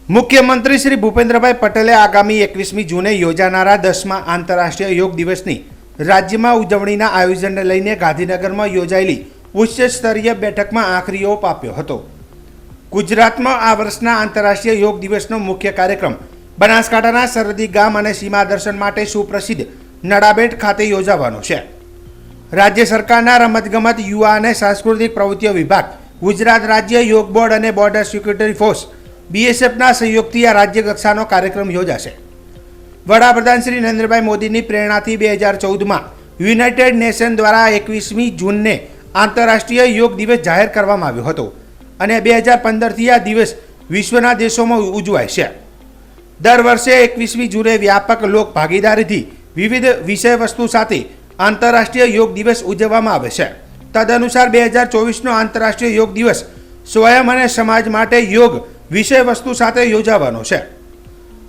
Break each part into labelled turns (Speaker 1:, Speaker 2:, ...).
Speaker 1: મુખ્યમંત્રી શ્રી ભૂપેન્દ્રભાઈ પટેલે આગામી 21મી જૂને યોજાનારા 10મા આંતરરાષ્ટ્રીય યોગ દિવસની રાજ્યમાં ઉજવણીના આયોજનને લઈને ગાંધીનગરમાં યોજાયેલી ઉચ્ચ સ્તરીય બેઠકમાં આખરી ઓપ આપ્યો હતો। ગુજરાતમાં આ વર્ષના આંતરરાષ્ટ્રીય યોગ દિવસનો મુખ્ય કાર્યક્રમ બનાસકાંઠાના સરહદી ગામ અને સીમા દર્શન માટે સુપ્રસિદ્ધ નડાબેટ ખાતે યોજાવાનો છે। રાજ્ય સરકારના રમતગમત, યુવા અને સાંસ્કૃતિક પ્રવૃત્તિઓ વિભાગ, ગુજરાત રાજ્ય યોગ બોર્ડ અને બોર્ડર સિક્યુરિટી ફોર્સ બીએસએફના સહયોગથી આ રાજ્ય કક્ષાનો કાર્યક્રમ યોજાશે। વડાપ્રધાન શ્રી નરેન્દ્રભાઈ મોદીની પ્રેરણાથી 2014માં યુનાઇટેડ નેશન દ્વારા 21મી જૂનને આંતરરાષ્ટ્રીય યોગ દિવસ જાહેર કરવામાં આવ્યો હતો અને 2015થી આ દિવસ વિશ્વના દેશોમાં ઉજવાય છે। દર વર્ષે 21મી જૂને વ્યાપક લોક ભાગીદારીથી વિવિધ વિષયવસ્તુ સાથે આંતરરાષ્ટ્રીય યોગ દિવસ ઉજવવામાં આવે છે। તદનુસાર 2024નો આંતરરાષ્ટ્રીય યોગ દિવસ સ્વયં અને સમાજ માટે યોગ વિષયવસ્તુ સાથે યોજાવાનો છે।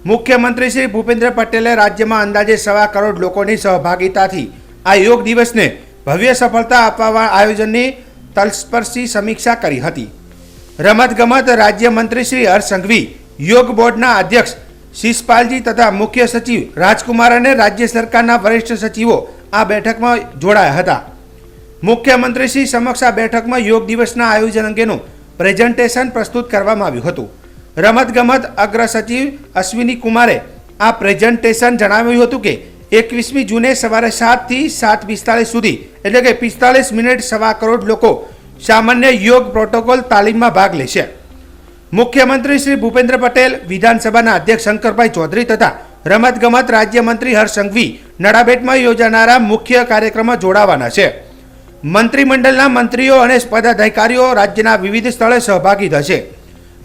Speaker 1: મુખ્યમંત્રી શ્રી ભૂપેન્દ્ર પટેલે રાજ્યમાં અંદાજે 1.25 કરોડ લોકોની સહભાગિતાથી આ યોગ દિવસને ભવ્ય સફળતા આપવા આયોજનની તલસ્પર્શી સમીક્ષા કરી હતી। રમતગમત રાજ્યમંત્રી શ્રી હર્ષ સંઘવી, યોગ બોર્ડના અધ્યક્ષ શિષપાલજી તથા મુખ્ય સચિવ રાજકુમાર અને રાજ્ય સરકારના વરિષ્ઠ સચિવો આ બેઠકમાં જોડાયા હતા। મુખ્યમંત્રી શ્રી સમક્ષ આ બેઠકમાં યોગ દિવસના આયોજન અંગેનું પ્રેઝન્ટેશન પ્રસ્તુત કરવામાં આવ્યું હતું। રમતગમત અગ્ર સચિવ અશ્વિની કુમારે આ પ્રેઝન્ટેશન જણાવ્યું હતું કે 21મી જૂને સવારે 7 થી 7:45 સુધી એટલે કે 45 મિનિટ 1.25 કરોડ લોકો સામાન્ય યોગ પ્રોટોકોલ તાલીમમાં ભાગ લેશે। મુખ્યમંત્રી શ્રી ભૂપેન્દ્ર પટેલ, વિધાનસભાના અધ્યક્ષ શંકરભાઈ ચૌધરી તથા રમતગમત રાજ્યમંત્રી હર્ષ સંઘવી નડાબેટમાં યોજાનારા મુખ્ય કાર્યક્રમમાં જોડાવાના છે। મંત્રીમંડળના મંત્રીઓ અને પદાધિકારીઓ રાજ્યના વિવિધ સ્થળે સહભાગી થશે।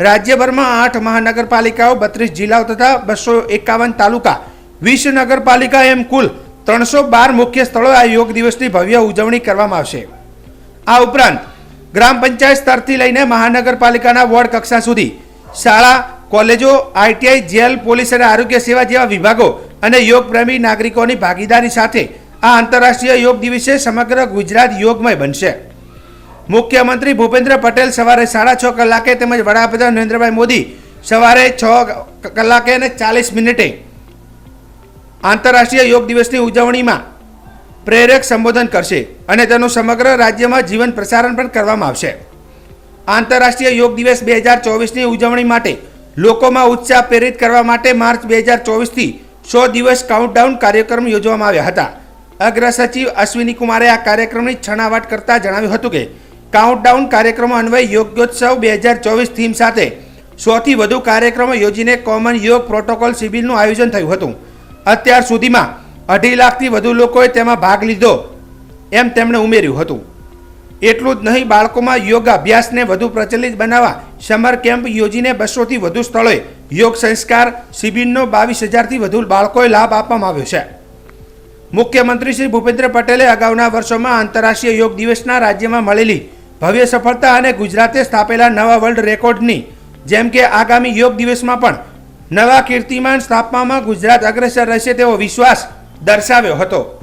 Speaker 1: રાજ્યભરમાં 8 મહાનગરપાલિકાઓ, 32 જિલ્લાઓ તથા 251 તાલુકા, 20 નગરપાલિકા એમ કુલ 312 મુખ્ય સ્થળોએ આ યોગ દિવસની ભવ્ય ઉજવણી કરવામાં આવશે। આ ઉપરાંત ગ્રામ પંચાયત સ્તરથી લઈને મહાનગરપાલિકાના વોર્ડ કક્ષા સુધી શાળા, કોલેજો, આઈટીઆઈ, જેલ, પોલીસ અને આરોગ્ય સેવા જેવા વિભાગો અને યોગ પ્રેમી નાગરિકોની ભાગીદારી સાથે આ આંતરરાષ્ટ્રીય યોગ દિવસે સમગ્ર ગુજરાત યોગમય બનશે। મુખ્યમંત્રી ભૂપેન્દ્ર પટેલ સવારે 6:30 કલાકે તેમજ વડાપ્રધાન નરેન્દ્રભાઈ મોદી સવારે 6:40 આંતરરાષ્ટ્રીય યોગ દિવસની ઉજવણીમાં પ્રેરક સંબોધન કરશે અને તેનું સમગ્ર રાજ્યમાં જીવન પ્રસારણ પણ કરવામાં આવશે। આંતરરાષ્ટ્રીય યોગ દિવસ 2024ની ઉજવણી માટે લોકોમાં ઉત્સાહ પ્રેરિત કરવા માટે માર્ચ 2024થી 100 દિવસ કાઉન્ટડાઉન કાર્યક્રમ યોજવામાં આવ્યા હતા। અગ્ર સચિવ અશ્વિની કુમારે આ કાર્યક્રમની છણાવટ કરતા જણાવ્યું હતું કે કાઉન્ટડાઉન કાર્યક્રમો અન્વયે યોગ્યોત્સવ 2024 થીમ સાથે 100થી વધુ કાર્યક્રમો યોજીને કોમન યોગ પ્રોટોકોલ શિબિરનું આયોજન થયું હતું। અત્યાર સુધીમાં 2.5 લાખથી વધુ લોકોએ તેમાં ભાગ લીધો એમ તેમણે ઉમેર્યું હતું। એટલું જ નહીં, બાળકોમાં યોગ અભ્યાસને વધુ પ્રચલિત બનાવવા સમર કેમ્પ યોજીને 200થી વધુ સ્થળોએ યોગ સંસ્કાર શિબિરનો 22,000થી વધુ બાળકોએ લાભ આપવામાં આવ્યો છે। મુખ્યમંત્રી શ્રી ભૂપેન્દ્ર પટેલે અગાઉના વર્ષોમાં આંતરરાષ્ટ્રીય યોગ દિવસના રાજ્યમાં મળેલી ભવ્ય સફળતા અને ગુજરાતે સ્થાપેલા નવા વર્લ્ડ રેકોર્ડની જેમ કે આગામી યોગ દિવસમાં પણ નવા કીર્તિમાન સ્થાપવામાં ગુજરાત અગ્રેસર રહેશે તેવો વિશ્વાસ દર્શાવ્યો હતો।